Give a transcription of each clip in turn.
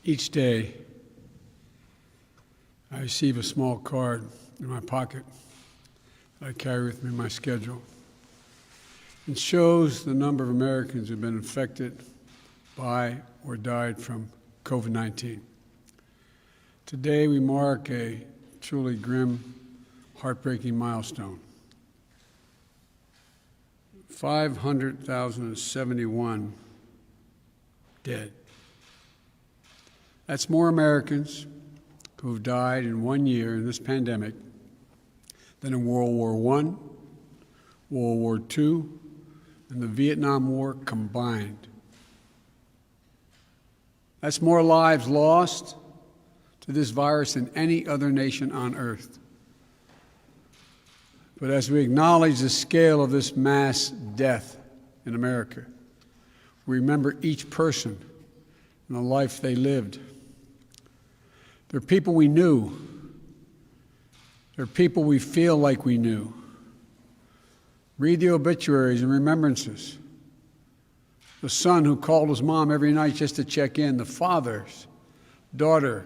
Each day, I receive a small card in my pocket that I carry with me in my schedule. It shows the number of Americans who have been infected by or died from COVID-19. Today, we mark a truly grim, heartbreaking milestone. 500,071 dead. That's more Americans who have died in 1 year in this pandemic than in World War I, World War II, and the Vietnam War combined. That's more lives lost to this virus than any other nation on earth. But as we acknowledge the scale of this mass death in America, we remember each person and the life they lived. They're people we knew. They're people we feel like we knew. Read the obituaries and remembrances. The son who called his mom every night just to check in. The father's daughter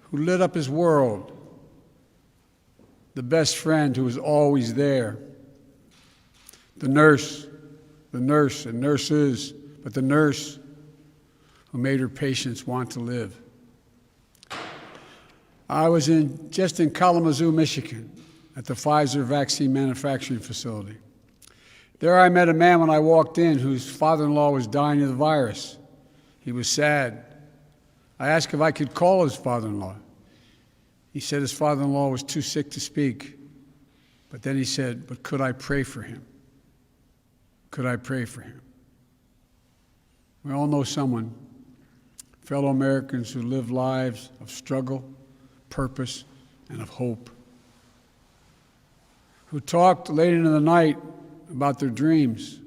who lit up his world. The best friend who was always there. The nurse and nurses, but the nurse who made her patients want to live. I was just in Kalamazoo, Michigan, at the Pfizer vaccine manufacturing facility. There I met a man when I walked in whose father-in-law was dying of the virus. He was sad. I asked if I could call his father-in-law. He said his father-in-law was too sick to speak. But then he said, but could I pray for him? Could I pray for him? We all know someone, fellow Americans who live lives of struggle, purpose, and of hope, who talked late into the night about their dreams,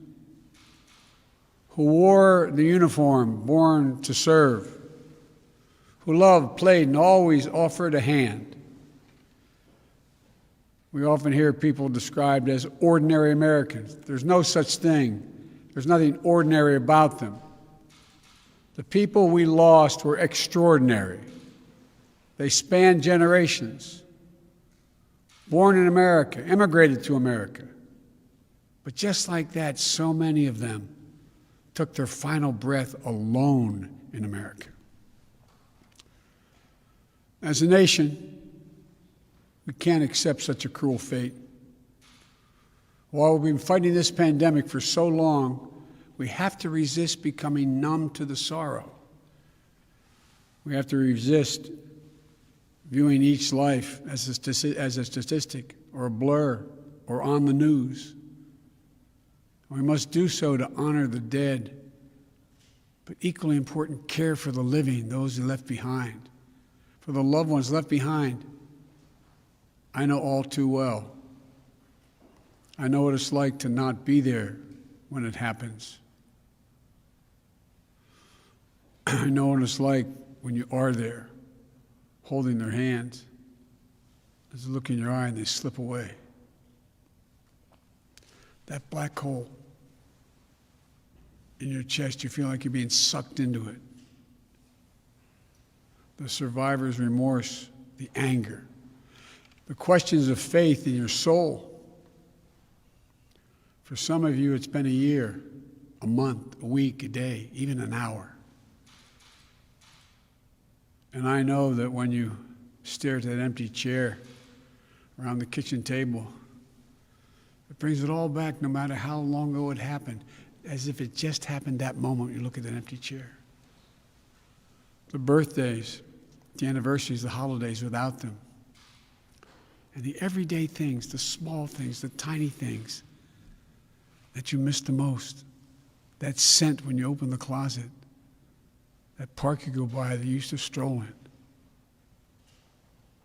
who wore the uniform born to serve, who loved, played, and always offered a hand. We often hear people described as ordinary Americans. There's no such thing. There's nothing ordinary about them. The people we lost were extraordinary. They spanned generations. Born in America, immigrated to America. But just like that, so many of them took their final breath alone in America. As a nation, we can't accept such a cruel fate. While we've been fighting this pandemic for so long, we have to resist becoming numb to the sorrow. We have to resist viewing each life as a statistic or a blur or on the news. We must do so to honor the dead, but equally important, care for the living, those who left behind. For the loved ones left behind, I know all too well. I know what it's like to not be there when it happens. I know what it's like when you are there, holding their hands. There's a look in your eye and they slip away. That black hole in your chest, you feel like you're being sucked into it. The survivor's remorse, the anger, the questions of faith in your soul. For some of you, it's been a year, a month, a week, a day, even an hour. And I know that when you stare at that empty chair around the kitchen table, it brings it all back no matter how long ago it happened, as if it just happened that moment when you look at that empty chair. The birthdays, the anniversaries, the holidays without them. And the everyday things, the small things, the tiny things that you miss the most. That scent when you open the closet. That park you go by that you used to stroll in.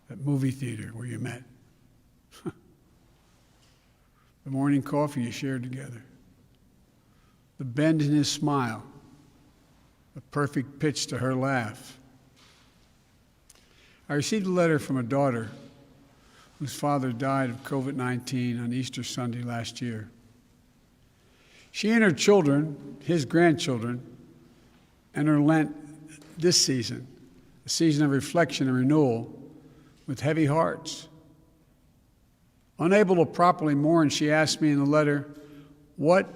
That movie theater where you met. The morning coffee you shared together. The bend in his smile. The perfect pitch to her laugh. I received a letter from a daughter whose father died of COVID-19 on Easter Sunday last year. She and her children, his grandchildren, enter Lent this season a season of reflection and renewal with heavy hearts. Unable to properly mourn, she asked me in the letter, what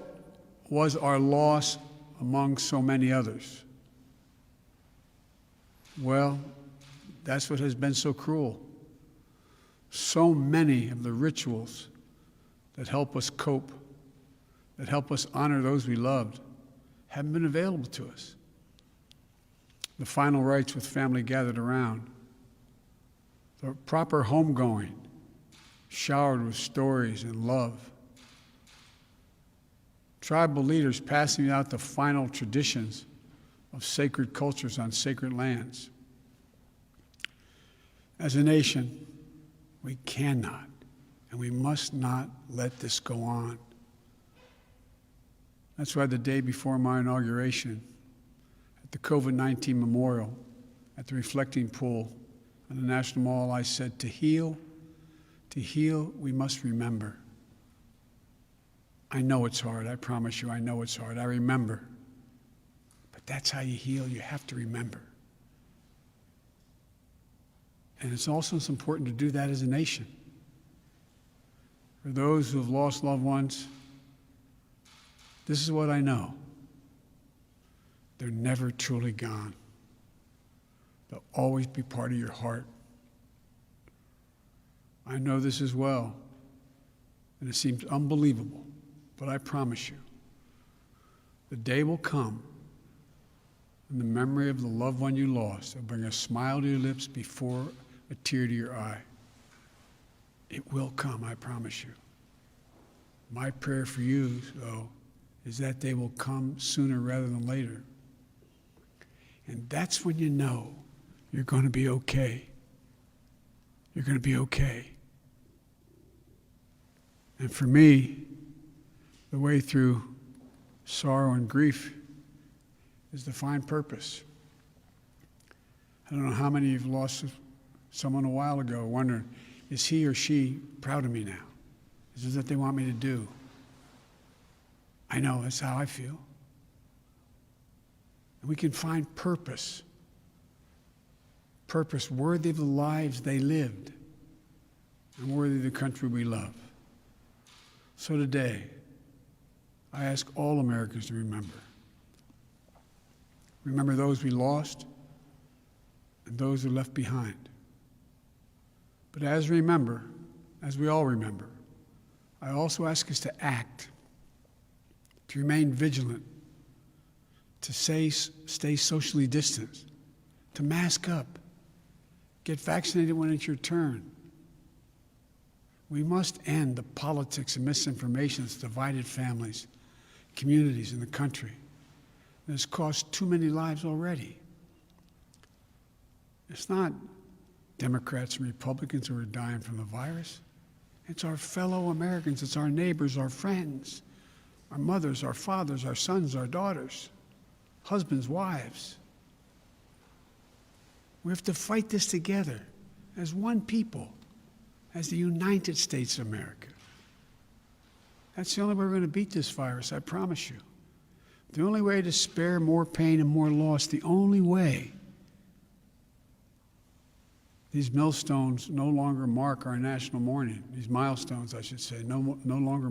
was our loss among so many others? Well, that's what has been so cruel. So many of the rituals that help us cope, that help us honor those we loved, haven't been available to us. The final rites with family gathered around, the proper homegoing, showered with stories and love, tribal leaders passing out the final traditions of sacred cultures on sacred lands. As a nation, we cannot and we must not let this go on. That's why the day before my inauguration, at the COVID-19 memorial, at the reflecting pool on the National Mall, I said, to heal, we must remember. I know it's hard, I promise you, I know it's hard, I remember. But that's how you heal, you have to remember. And it's also important to do that as a nation. For those who have lost loved ones, this is what I know. They're never truly gone. They'll always be part of your heart. I know this as well, and it seems unbelievable, but I promise you, the day will come when the memory of the loved one you lost will bring a smile to your lips before a tear to your eye. It will come, I promise you. My prayer for you, though, is that they will come sooner rather than later. And that's when you know you're going to be okay. You're going to be okay. And for me, the way through sorrow and grief is to find purpose. I don't know how many of you lost someone a while ago wondering, is he or she proud of me now? Is this what they want me to do? I know, that's how I feel. And we can find purpose. Purpose worthy of the lives they lived and worthy of the country we love. So today, I ask all Americans to remember. Remember those we lost and those who left behind. But as we all remember, I also ask us to act, to remain vigilant, to stay socially distanced, to mask up, get vaccinated when it's your turn. We must end the politics and misinformation that's divided families, communities, and the country. And it's cost too many lives already. It's not Democrats and Republicans who are dying from the virus. It's our fellow Americans, it's our neighbors, our friends, our mothers, our fathers, our sons, our daughters, husbands, wives. We have to fight this together as one people, as the United States of America. That's the only way we're going to beat this virus, I promise you. The only way to spare more pain and more loss, the only way. These millstones no longer mark our national mourning. These milestones, I should say, no longer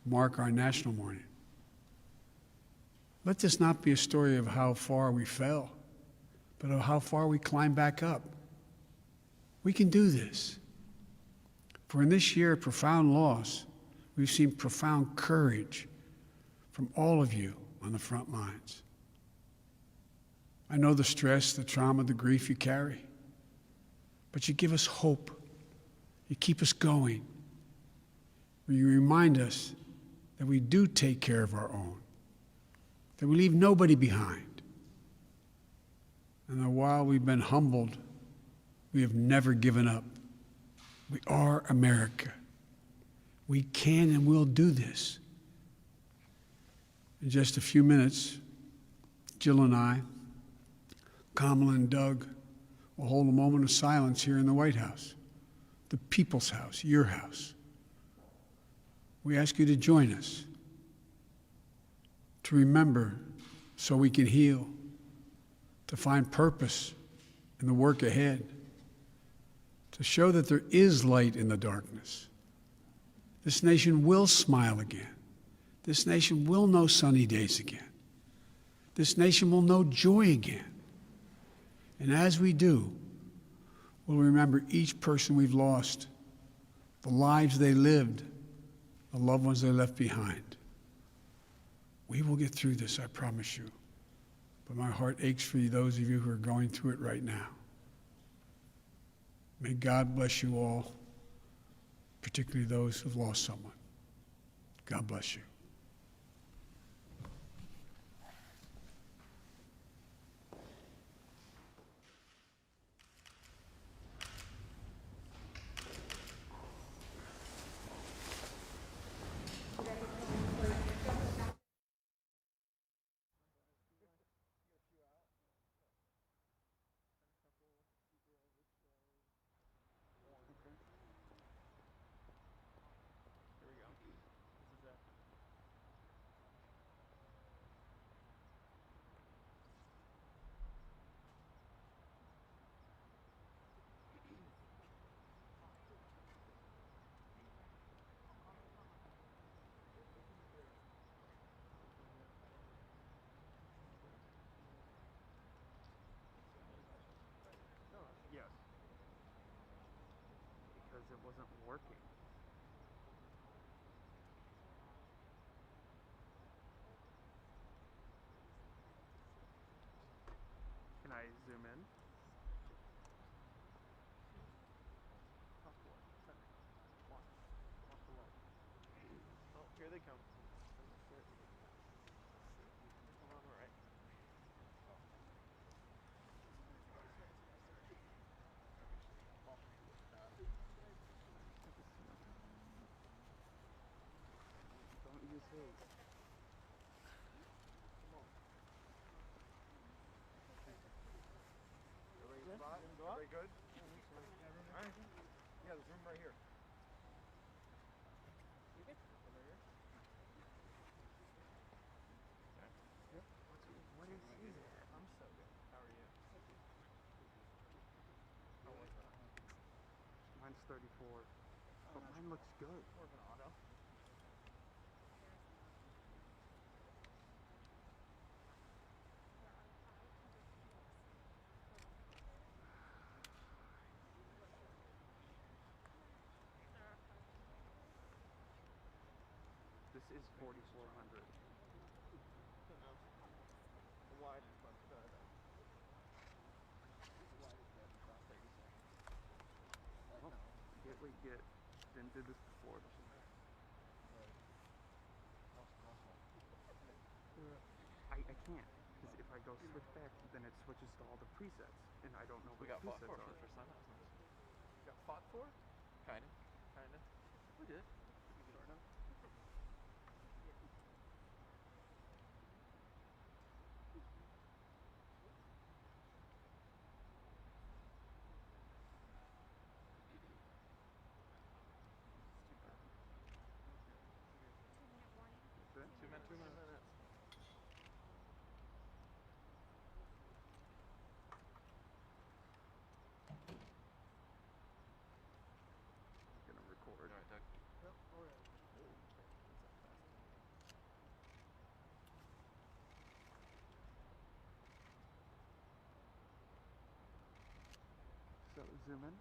mark our national mourning. Let this not be a story of how far we fell, but of how far we climbed back up. We can do this. For in this year of profound loss, we've seen profound courage from all of you on the front lines. I know the stress, the trauma, the grief you carry, but you give us hope. You keep us going. You remind us that we do take care of our own, that we leave nobody behind, and that while we've been humbled, we have never given up. We are America. We can and will do this. In just a few minutes, Jill and I, Kamala and Doug, will hold a moment of silence here in the White House, the people's house, your house. We ask you to join us, to remember so we can heal, to find purpose in the work ahead, to show that there is light in the darkness. This nation will smile again. This nation will know sunny days again. This nation will know joy again. And as we do, we'll remember each person we've lost, the lives they lived, the loved ones they left behind. We will get through this, I promise you. But my heart aches for you, those of you who are going through it right now. May God bless you all, particularly those who've lost someone. God bless you. Yes. Because it wasn't working. Can I zoom in? Top one, center, one, off the left. Oh, here they come. Come on the right. Don't use his. Come on. Everybody spot? Everybody good? Alright. Yeah, there's room right here. You good? Right here? Okay. Yep. What is he at? I'm so good. How are you? How was that? Mine's 34. But mine looks good. More of an auto. This is 4,400. The wide is much better. The wide is better. About 30 seconds. Well, get what you get. Didn't do this before. I can't. Because if I go switch back, then it switches to all the presets. And I don't know what the presets are. We got fought for the first time. That was nice. Got fought for? Kinda. Kinda. We did. Sort of. Two minutes. I'm gonna record. Alright, Doug. Yep, alright. So zoom in.